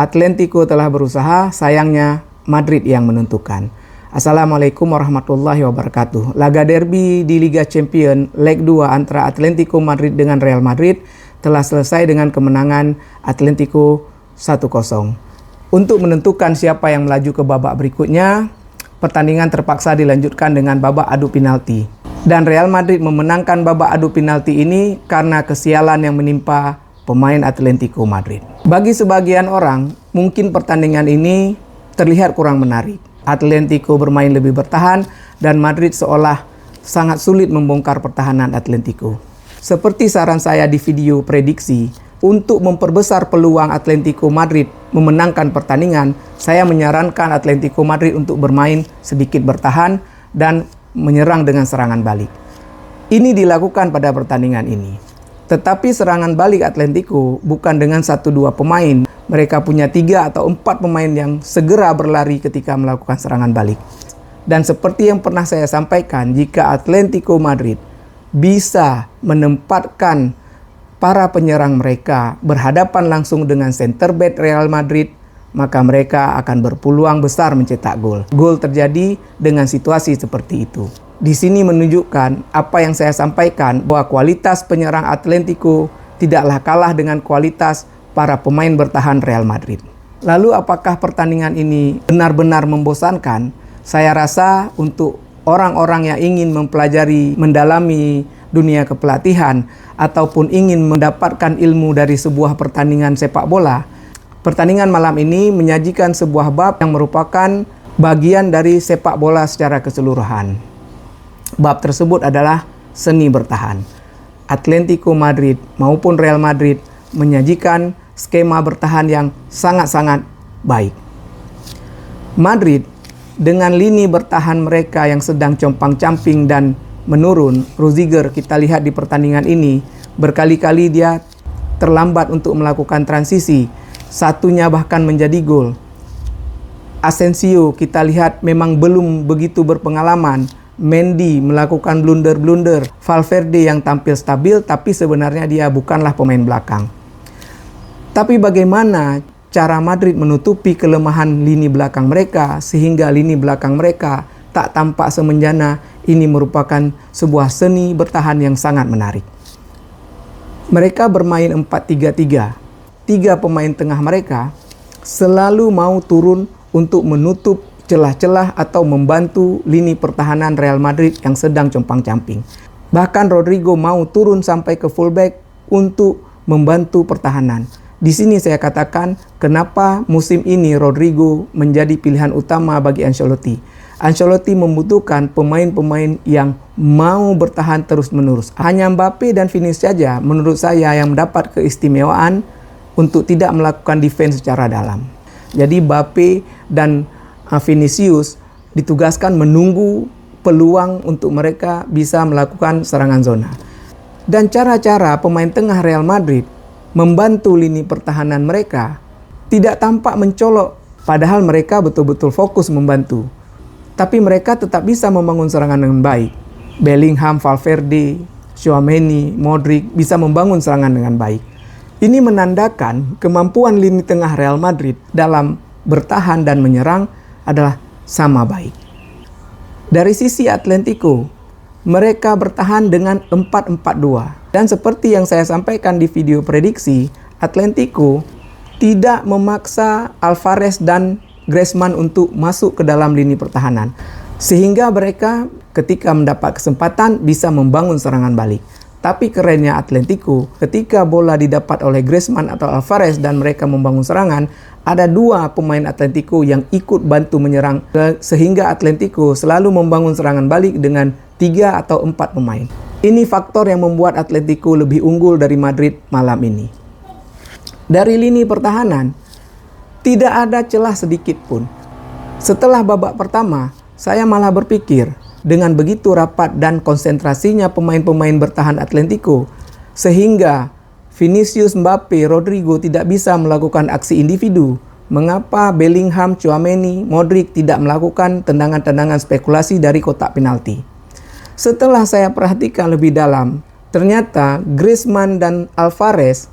Atletico telah berusaha, sayangnya Madrid yang menentukan. Assalamualaikum warahmatullahi wabarakatuh. Laga derby di Liga Champions leg 2 antara Atletico Madrid dengan Real Madrid telah selesai dengan kemenangan Atletico 1-0. Untuk menentukan siapa yang melaju ke babak berikutnya, pertandingan terpaksa dilanjutkan dengan babak adu penalti. Dan Real Madrid memenangkan babak adu penalti ini karena kesialan yang menimpa pemain Atletico Madrid. Bagi sebagian orang, mungkin pertandingan ini terlihat kurang menarik. Atletico bermain lebih bertahan dan Madrid seolah sangat sulit membongkar pertahanan Atletico. Seperti saran saya di video prediksi, untuk memperbesar peluang Atletico Madrid memenangkan pertandingan, saya menyarankan Atletico Madrid untuk bermain sedikit bertahan dan menyerang dengan serangan balik. Ini dilakukan pada pertandingan ini. Tetapi serangan balik Atletico bukan dengan 1-2 pemain. Mereka punya 3 atau 4 pemain yang segera berlari ketika melakukan serangan balik. Dan seperti yang pernah saya sampaikan, jika Atletico Madrid bisa menempatkan para penyerang mereka berhadapan langsung dengan center back Real Madrid, maka mereka akan berpeluang besar mencetak gol. Gol terjadi dengan situasi seperti itu. Di sini menunjukkan apa yang saya sampaikan, bahwa kualitas penyerang Atletico tidaklah kalah dengan kualitas para pemain bertahan Real Madrid. Lalu apakah pertandingan ini benar-benar membosankan? Saya rasa untuk orang-orang yang ingin mempelajari, mendalami dunia kepelatihan ataupun ingin mendapatkan ilmu dari sebuah pertandingan sepak bola, pertandingan malam ini menyajikan sebuah bab yang merupakan bagian dari sepak bola secara keseluruhan. Bab tersebut adalah seni bertahan. Atletico Madrid maupun Real Madrid menyajikan skema bertahan yang sangat-sangat baik. Madrid dengan lini bertahan mereka yang sedang compang-camping dan menurun, Rudiger kita lihat di pertandingan ini berkali-kali dia terlambat untuk melakukan transisi, satunya bahkan menjadi gol. Asensio kita lihat memang belum begitu berpengalaman. Mendy melakukan blunder-blunder. Valverde yang tampil stabil tapi sebenarnya dia bukanlah pemain belakang. Tapi bagaimana cara Madrid menutupi kelemahan lini belakang mereka sehingga lini belakang mereka tak tampak semenjana? Ini merupakan sebuah seni bertahan yang sangat menarik. Mereka bermain 4-3-3. 3 pemain tengah mereka selalu mau turun untuk menutup celah-celah atau membantu lini pertahanan Real Madrid yang sedang compang-camping. Bahkan Rodrigo mau turun sampai ke fullback untuk membantu pertahanan. Di sini saya katakan kenapa musim ini Rodrigo menjadi pilihan utama bagi Ancelotti. Ancelotti membutuhkan pemain-pemain yang mau bertahan terus-menerus. Hanya Mbappe dan Vinicius saja menurut saya yang mendapat keistimewaan untuk tidak melakukan defense secara dalam. Jadi Mbappe dan Vinicius ditugaskan menunggu peluang untuk mereka bisa melakukan serangan zona. Dan cara-cara pemain tengah Real Madrid membantu lini pertahanan mereka tidak tampak mencolok, padahal mereka betul-betul fokus membantu. Tapi mereka tetap bisa membangun serangan dengan baik. Bellingham, Valverde, Tchouaméni, Modric bisa membangun serangan dengan baik. Ini menandakan kemampuan lini tengah Real Madrid dalam bertahan dan menyerang adalah sama baik. Dari sisi Atletico, mereka bertahan dengan 4-4-2. Dan seperti yang saya sampaikan di video prediksi, Atletico tidak memaksa Alvarez dan Griezmann untuk masuk ke dalam lini pertahanan. Sehingga mereka ketika mendapat kesempatan bisa membangun serangan balik. Tapi kerennya Atletico, ketika bola didapat oleh Griezmann atau Alvarez dan mereka membangun serangan, ada 2 pemain Atletico yang ikut bantu menyerang, sehingga Atletico selalu membangun serangan balik dengan 3 atau 4 pemain. Ini faktor yang membuat Atletico lebih unggul dari Madrid malam ini. Dari lini pertahanan, tidak ada celah sedikit pun. Setelah babak pertama, saya malah berpikir, dengan begitu rapat dan konsentrasinya pemain-pemain bertahan Atletico, sehingga Vinicius, Mbappe, Rodrigo tidak bisa melakukan aksi individu. Mengapa Bellingham, Tchouaméni, Modric tidak melakukan tendangan-tendangan spekulasi dari kotak penalti? Setelah saya perhatikan lebih dalam, ternyata Griezmann dan Alvarez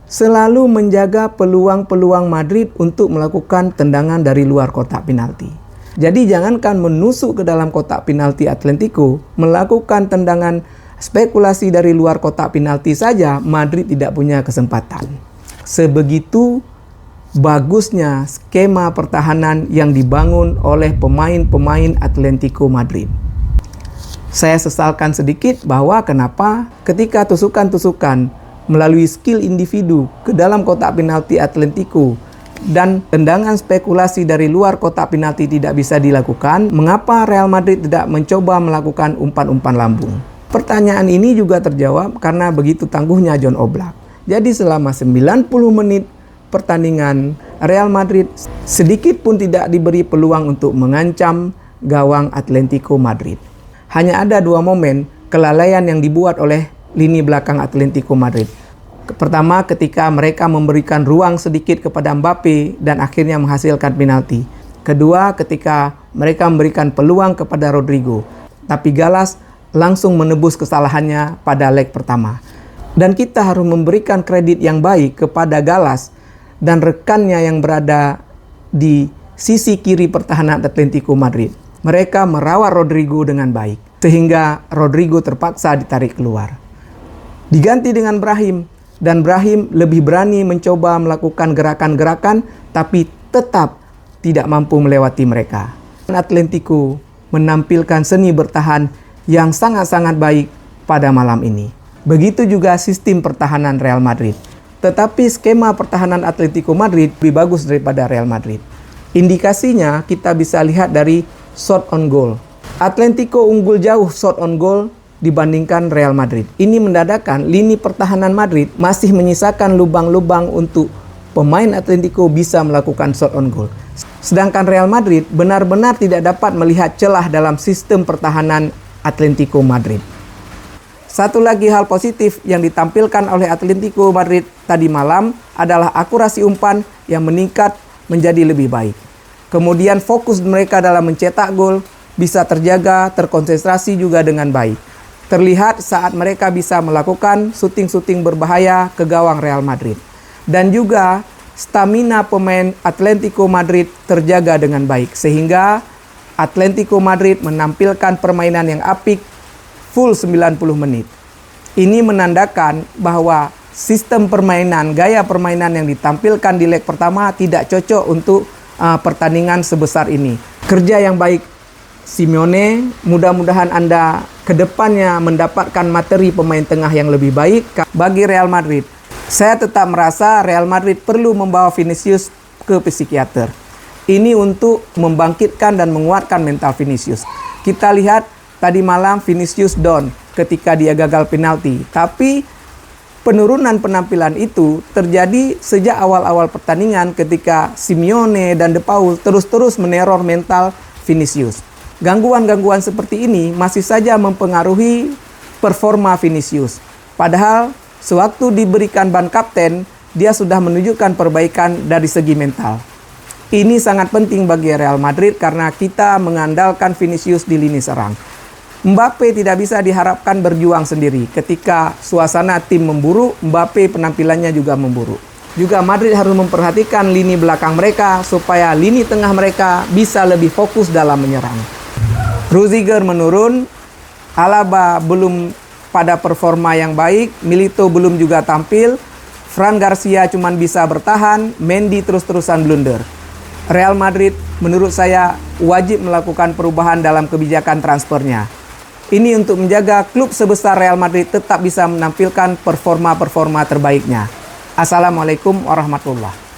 selalu menjaga peluang-peluang Madrid untuk melakukan tendangan dari luar kotak penalti. Jadi jangankan menusuk ke dalam kotak penalti Atletico, melakukan tendangan spekulasi dari luar kotak penalti saja Madrid tidak punya kesempatan. Sebegitu bagusnya skema pertahanan yang dibangun oleh pemain-pemain Atletico Madrid. Saya sesalkan sedikit bahwa kenapa ketika tusukan-tusukan melalui skill individu ke dalam kotak penalti Atletico dan tendangan spekulasi dari luar kotak penalti tidak bisa dilakukan, mengapa Real Madrid tidak mencoba melakukan umpan-umpan lambung? Pertanyaan ini juga terjawab karena begitu tangguhnya John Oblak. Jadi selama 90 menit pertandingan, Real Madrid sedikit pun tidak diberi peluang untuk mengancam gawang Atletico Madrid. Hanya ada dua momen kelalaian yang dibuat oleh lini belakang Atletico Madrid. Pertama, ketika mereka memberikan ruang sedikit kepada Mbappe dan akhirnya menghasilkan penalti. Kedua, ketika mereka memberikan peluang kepada Rodrigo, tapi Gallas langsung menebus kesalahannya pada leg pertama. Dan kita harus memberikan kredit yang baik kepada Gallas dan rekannya yang berada di sisi kiri pertahanan Atletico Madrid. Mereka merawat Rodrigo dengan baik, sehingga Rodrigo terpaksa ditarik keluar. Diganti dengan Brahim, dan Brahim lebih berani mencoba melakukan gerakan-gerakan, tapi tetap tidak mampu melewati mereka. Atletico menampilkan seni bertahan yang sangat-sangat baik pada malam ini. Begitu juga sistem pertahanan Real Madrid. Tetapi skema pertahanan Atletico Madrid lebih bagus daripada Real Madrid. Indikasinya kita bisa lihat dari shot on goal. Atletico unggul jauh shot on goal dibandingkan Real Madrid. Ini mendadakan lini pertahanan Madrid masih menyisakan lubang-lubang untuk pemain Atletico bisa melakukan shot on goal. Sedangkan Real Madrid benar-benar tidak dapat melihat celah dalam sistem pertahanan Atletico Madrid. Satu lagi hal positif yang ditampilkan oleh Atletico Madrid tadi malam adalah akurasi umpan yang meningkat menjadi lebih baik. Kemudian fokus mereka dalam mencetak gol bisa terjaga, terkonsentrasi juga dengan baik. Terlihat saat mereka bisa melakukan syuting-syuting berbahaya ke gawang Real Madrid. Dan juga stamina pemain Atletico Madrid terjaga dengan baik. Sehingga Atletico Madrid menampilkan permainan yang apik full 90 menit. Ini menandakan bahwa sistem permainan, gaya permainan yang ditampilkan di leg pertama tidak cocok untuk pertandingan sebesar ini. Kerja yang baik Simeone, mudah-mudahan Anda kedepannya mendapatkan materi pemain tengah yang lebih baik bagi Real Madrid. Saya tetap merasa Real Madrid perlu membawa Vinicius ke psikiater. Ini untuk membangkitkan dan menguatkan mental Vinicius. Kita lihat tadi malam Vinicius down ketika dia gagal penalti. Tapi penurunan penampilan itu terjadi sejak awal-awal pertandingan ketika Simeone dan De Paul terus-terus meneror mental Vinicius. Gangguan-gangguan seperti ini masih saja mempengaruhi performa Vinicius. Padahal sewaktu diberikan ban kapten, dia sudah menunjukkan perbaikan dari segi mental. Ini sangat penting bagi Real Madrid karena kita mengandalkan Vinicius di lini serang. Mbappe tidak bisa diharapkan berjuang sendiri. Ketika suasana tim memburuk, Mbappe penampilannya juga memburuk. Juga Madrid harus memperhatikan lini belakang mereka supaya lini tengah mereka bisa lebih fokus dalam menyerang. Rudiger menurun, Alaba belum pada performa yang baik, Milito belum juga tampil, Fran Garcia cuma bisa bertahan, Mendy terus-terusan blunder. Real Madrid menurut saya wajib melakukan perubahan dalam kebijakan transfernya. Ini untuk menjaga klub sebesar Real Madrid tetap bisa menampilkan performa-performa terbaiknya. Assalamualaikum warahmatullahi wabarakatuh.